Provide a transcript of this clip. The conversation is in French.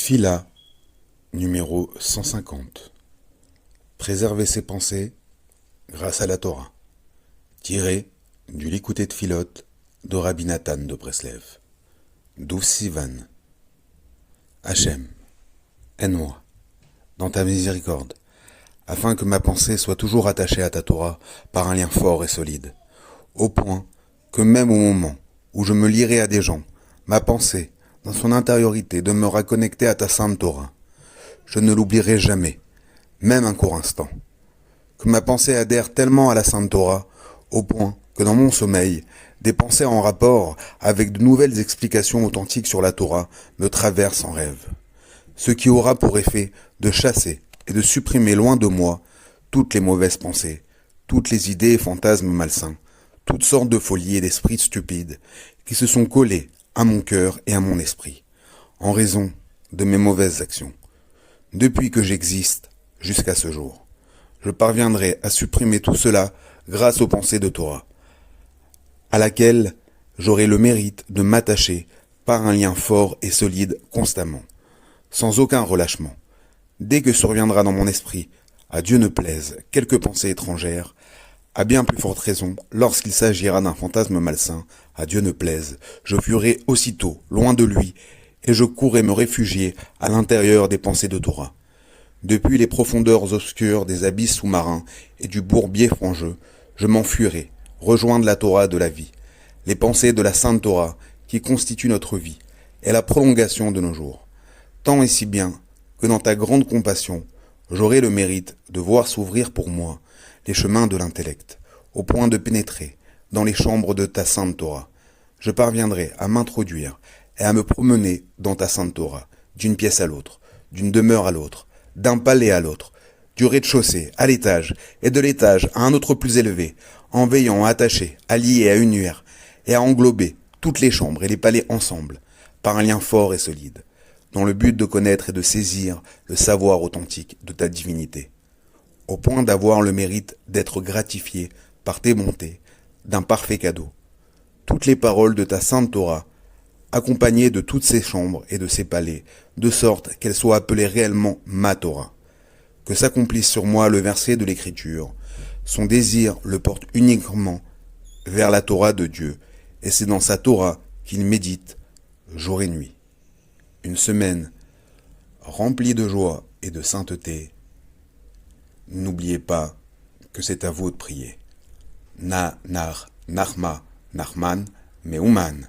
Tfila, numéro 150. Préserver ses pensées grâce à la Torah. Tiré du Likutei Tfilot de Rabbi Nathan de Breslev. Douv Sivan. Hachem, aide-moi, dans ta miséricorde, afin que ma pensée soit toujours attachée à ta Torah par un lien fort et solide, au point que même au moment où je me lierai à des gens, ma pensée, dans son intériorité, demeurera connectée à ta sainte Torah. Je ne l'oublierai jamais, même un court instant. Que ma pensée adhère tellement à la sainte Torah, au point que dans mon sommeil, des pensées en rapport avec de nouvelles explications authentiques sur la Torah me traversent en rêve. Ce qui aura pour effet de chasser et de supprimer loin de moi toutes les mauvaises pensées, toutes les idées et fantasmes malsains, toutes sortes de folies et d'esprits stupides qui se sont collés à mon cœur et à mon esprit, en raison de mes mauvaises actions. Depuis que j'existe jusqu'à ce jour, je parviendrai à supprimer tout cela grâce aux pensées de Torah, à laquelle j'aurai le mérite de m'attacher par un lien fort et solide constamment, sans aucun relâchement. Dès que surviendra dans mon esprit, à Dieu ne plaise, quelque pensée étrangère, à bien plus forte raison, lorsqu'il s'agira d'un fantasme malsain, à Dieu ne plaise, je fuirai aussitôt, loin de lui, et je courrai me réfugier à l'intérieur des pensées de Torah. Depuis les profondeurs obscures des abysses sous-marins et du bourbier frangeux, je m'enfuirai, rejoindre la Torah de la vie, les pensées de la sainte Torah qui constituent notre vie, et la prolongation de nos jours. Tant et si bien que dans ta grande compassion, j'aurai le mérite de voir s'ouvrir pour moi les chemins de l'intellect, au point de pénétrer dans les chambres de ta sainte Torah. Je parviendrai à m'introduire et à me promener dans ta sainte Torah, d'une pièce à l'autre, d'une demeure à l'autre, d'un palais à l'autre, du rez-de-chaussée à l'étage, et de l'étage à un autre plus élevé, en veillant à attacher, à lier, à unir, et à englober toutes les chambres et les palais ensemble, par un lien fort et solide, dans le but de connaître et de saisir le savoir authentique de ta divinité, au point d'avoir le mérite d'être gratifié par tes bontés d'un parfait cadeau. Toutes les paroles de ta sainte Torah, accompagnées de toutes ces chambres et de ces palais, de sorte qu'elles soient appelées réellement ma Torah. Que s'accomplisse sur moi le verset de l'Écriture. Son désir le porte uniquement vers la Torah de Dieu, et c'est dans sa Torah qu'il médite jour et nuit. Une semaine remplie de joie et de sainteté. N'oubliez pas que c'est à vous de prier. Na, nar, nachma, nachman, meuman.